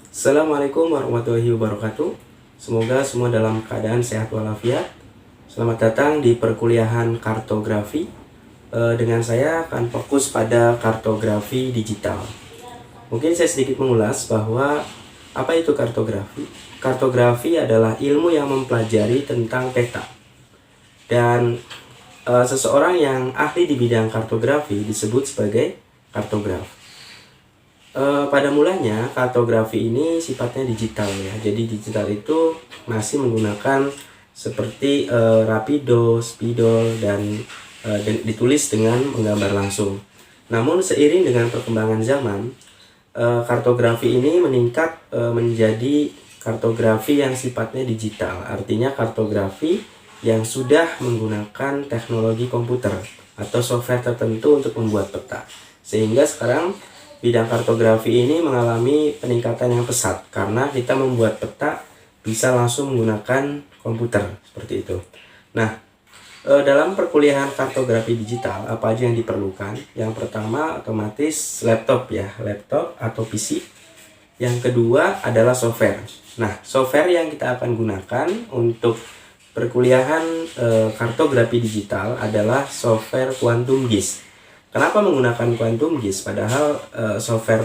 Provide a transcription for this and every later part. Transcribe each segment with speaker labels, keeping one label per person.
Speaker 1: Assalamualaikum warahmatullahi wabarakatuh. Semoga semua dalam keadaan sehat walafiat. Selamat datang di perkuliahan kartografi. Dengan saya akan fokus pada kartografi digital. Mungkin saya sedikit mengulas bahwa apa itu kartografi. Kartografi adalah ilmu yang mempelajari tentang peta. Dan seseorang yang ahli di bidang kartografi disebut sebagai kartograf. Pada mulanya kartografi ini sifatnya digital ya. Jadi digital itu masih menggunakan seperti rapido, spidol dan ditulis dengan menggambar langsung. Namun seiring dengan perkembangan zaman, kartografi ini meningkat menjadi kartografi yang sifatnya digital. Artinya kartografi yang sudah menggunakan teknologi komputer atau software tertentu untuk membuat peta. Sehingga sekarang bidang kartografi ini mengalami peningkatan yang pesat karena kita membuat peta bisa langsung menggunakan komputer seperti itu. Nah, dalam perkuliahan kartografi digital apa aja yang diperlukan? Yang pertama otomatis laptop ya, laptop atau PC. Yang kedua adalah software. Nah, software yang kita akan gunakan untuk perkuliahan kartografi digital adalah software Quantum GIS. Kenapa menggunakan Quantum GIS? Padahal software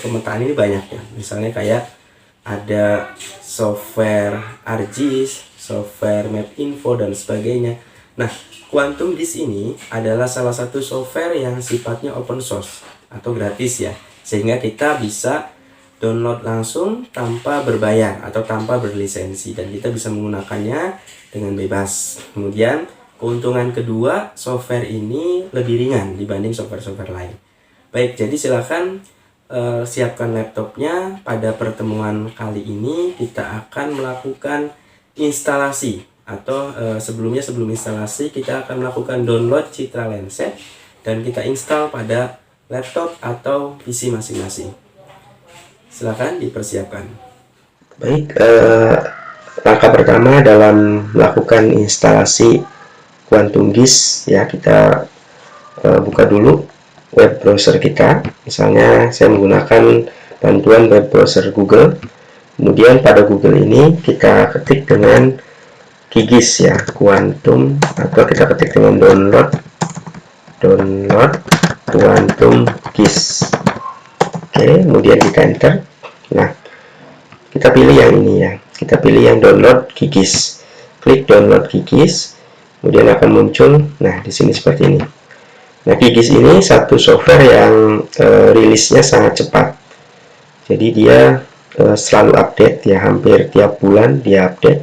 Speaker 1: pemetaan ini banyak ya. Misalnya kayak ada software ArcGIS, software MapInfo dan sebagainya. Nah, Quantum GIS ini adalah salah satu software yang sifatnya open source atau gratis ya. Sehingga kita bisa download langsung tanpa berbayar atau tanpa berlisensi dan kita bisa menggunakannya dengan bebas. Kemudian keuntungan kedua, software ini lebih ringan dibanding software-software lain. Baik, jadi silakan siapkan laptopnya. Pada pertemuan kali ini kita akan melakukan instalasi atau sebelum instalasi kita akan melakukan download Citra Landset dan kita install pada laptop atau PC masing-masing. Silakan dipersiapkan. Baik, langkah pertama dalam melakukan instalasi Quantum GIS ya, kita buka dulu web browser kita. Misalnya saya menggunakan bantuan web browser Google. Kemudian pada Google ini kita ketik dengan QGIS ya, Quantum, atau kita ketik dengan download Quantum GIS. Oke, kemudian kita enter. Nah, kita pilih yang ini ya. Kita pilih yang download QGIS. Klik download QGIS. Kemudian akan muncul, nah di sini seperti ini. Nah, QGIS ini satu software yang rilisnya sangat cepat. Jadi dia selalu update ya, hampir tiap bulan dia update.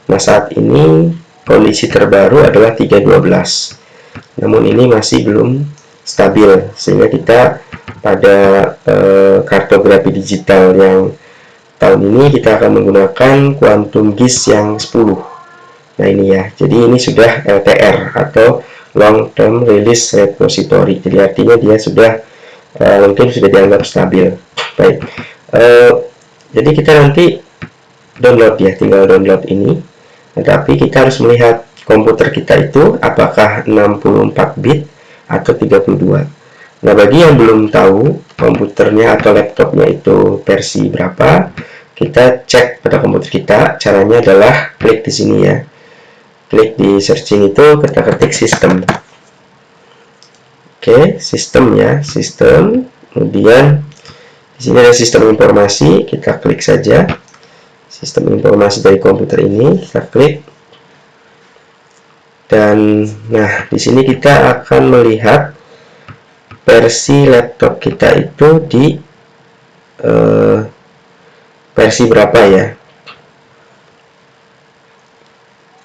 Speaker 1: Nah, saat ini kondisi terbaru adalah 3.12. Namun ini masih belum stabil, sehingga kita pada kartografi digital yang tahun ini kita akan menggunakan Quantum GIS yang 10. Nah ini ya, jadi ini sudah LTR atau Long Term Release Repository. Jadi artinya dia sudah mungkin sudah dianggap stabil. Baik, jadi kita nanti download ya, tinggal download ini. Tetapi kita harus melihat komputer kita itu apakah 64 bit atau 32. Nah, bagi yang belum tahu komputernya atau laptopnya itu versi berapa, kita cek pada komputer kita. Caranya adalah klik di sini ya. Klik di searching itu, kita ketik sistem. Oke, sistem ya, sistem. Kemudian di sini ada sistem informasi, kita klik saja. Sistem informasi dari komputer ini, kita klik. Dan nah, di sini kita akan melihat versi laptop kita itu di versi berapa ya.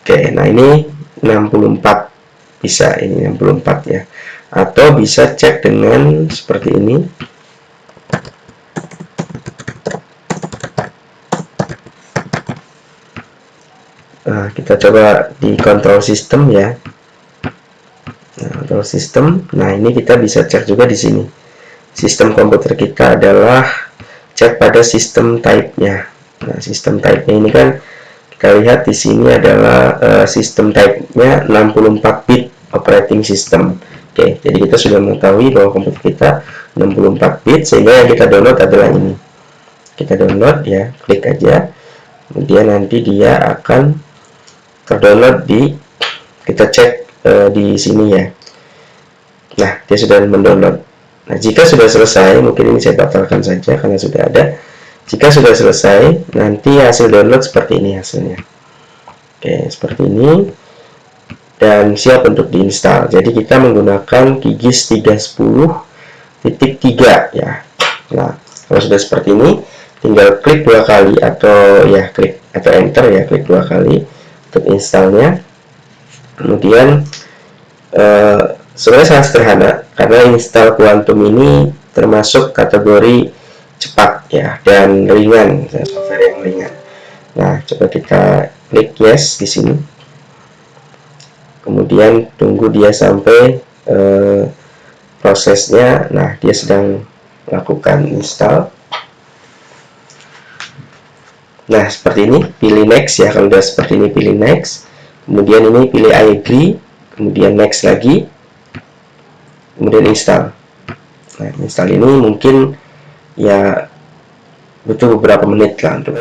Speaker 1: Oke, nah ini 64 bisa, ini 64 ya. Atau bisa cek dengan seperti ini. Nah, kita coba di control system ya. Nah, control system. Nah, ini kita bisa cek juga di sini. Sistem komputer kita adalah cek pada sistem type-nya. Nah, sistem type-nya ini kan kita lihat di sini adalah sistem type-nya 64 bit operating system. Oke, jadi kita sudah mengetahui bahwa komputer kita 64 bit, sehingga yang kita download adalah ini. kita download ya, klik aja, kemudian nanti dia akan terdownload kita cek di sini ya. Nah, dia sudah mendownload. Nah, jika sudah selesai, mungkin ini saya batalkan saja karena sudah ada. Jika sudah selesai, nanti hasil download seperti ini hasilnya. Oke, seperti ini. Dan siap untuk diinstal. Jadi kita menggunakan QGIS 310.3 ya. Nah, kalau sudah seperti ini, tinggal klik 2 kali atau ya klik atau enter ya, klik 2 kali untuk installnya. Kemudian sebenarnya sangat sederhana karena install Quantum ini termasuk kategori cepat ya dan ringan, software yang ringan. Nah, coba kita klik yes di sini. Kemudian tunggu dia sampai prosesnya. Nah, dia sedang lakukan install. Nah, seperti ini, pilih next ya. Kalau sudah seperti ini, pilih next. Kemudian ini pilih I agree, kemudian next lagi, kemudian install. Nah, install ini mungkin ya butuh beberapa menit lah untuk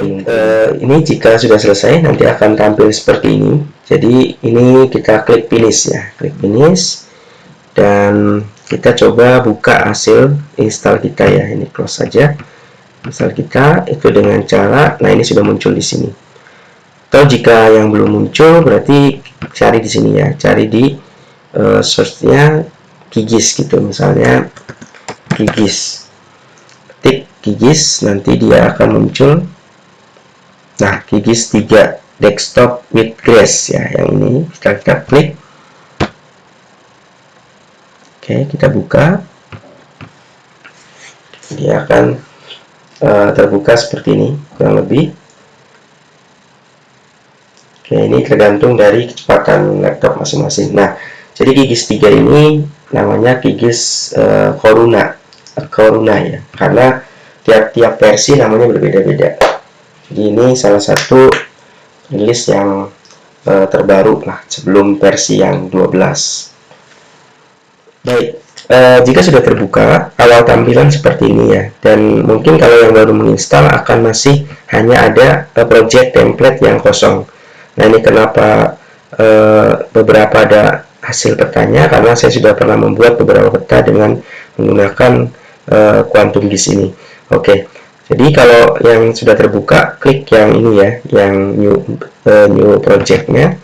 Speaker 1: ini. Jika sudah selesai, nanti akan tampil seperti ini. Jadi ini kita klik finish ya, klik finish, dan kita coba buka hasil install kita ya. Ini close saja. Install kita itu dengan cara, nah ini sudah muncul di sini. Atau jika yang belum muncul, berarti cari di sini ya, cari di search-nya QGIS gitu, misalnya QGIS, ketik QGIS, nanti dia akan muncul. Nah, QGIS 3 desktop with Grace ya, yang ini kita klik. Oke, kita buka, dia akan terbuka seperti ini kurang lebih. Oke, ini tergantung dari kecepatan laptop masing-masing. Nah, jadi QGIS 3 ini namanya QGIS Coruna ya, karena tiap-tiap versi namanya berbeda-beda. Jadi ini salah satu rilis yang terbaru lah sebelum versi yang 12. Baik, jika sudah terbuka, awal tampilan seperti ini ya. Dan mungkin kalau yang baru menginstal akan masih hanya ada project template yang kosong. Nah, ini kenapa beberapa ada hasil petanya, karena saya sudah pernah membuat beberapa peta dengan menggunakan Quantum GIS ini. Oke, jadi kalau yang sudah terbuka, klik yang ini ya, yang new project-nya.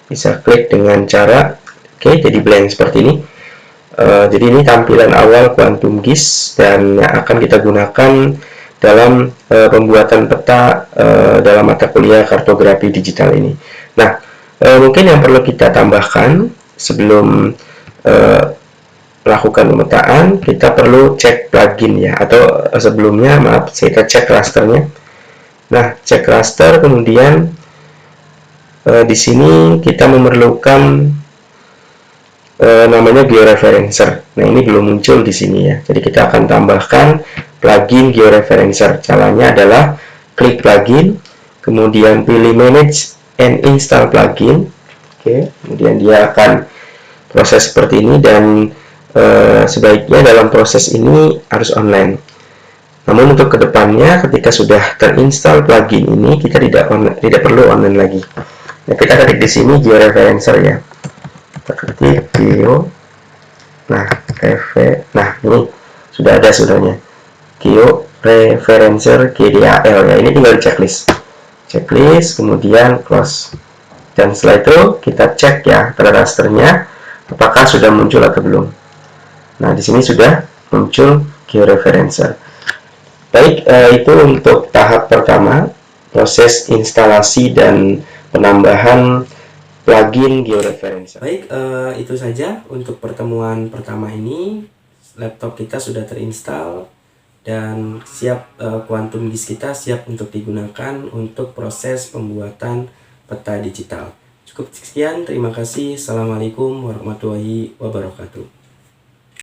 Speaker 1: Bisa klik dengan cara, oke, jadi blank seperti ini. Jadi ini tampilan awal Quantum GIS dan yang akan kita gunakan dalam pembuatan peta dalam mata kuliah kartografi digital ini. Nah, mungkin yang perlu kita tambahkan sebelum melakukan pemetaan, kita perlu cek plugin ya, atau sebelumnya maaf, kita cek rasternya. Nah, cek raster, kemudian di sini kita memerlukan namanya georeferencer. Nah, ini belum muncul di sini ya. Jadi kita akan tambahkan plugin georeferencer. Caranya adalah klik plugin, kemudian pilih manage and install plugin. Oke, kemudian dia akan proses seperti ini dan sebaiknya dalam proses ini harus online. Namun untuk kedepannya ketika sudah terinstall plugin ini kita tidak perlu online lagi. Nah, kita ketik di sini georeferencer ya. Kita ketik geo, nah ini sudah ada sudahnya geo referencer GDAL ya. Ini tinggal di checklist kemudian close, dan setelah itu kita cek ya pada rasternya apakah sudah muncul atau belum. Nah, di sini sudah muncul georeferencer. Baik, itu untuk tahap pertama, proses instalasi dan penambahan plugin georeferencer. Baik, itu saja untuk pertemuan pertama ini. Laptop kita sudah terinstall dan siap, Quantum GIS kita siap untuk digunakan untuk proses pembuatan peta digital. Cukup sekian, terima kasih. Assalamualaikum warahmatullahi wabarakatuh.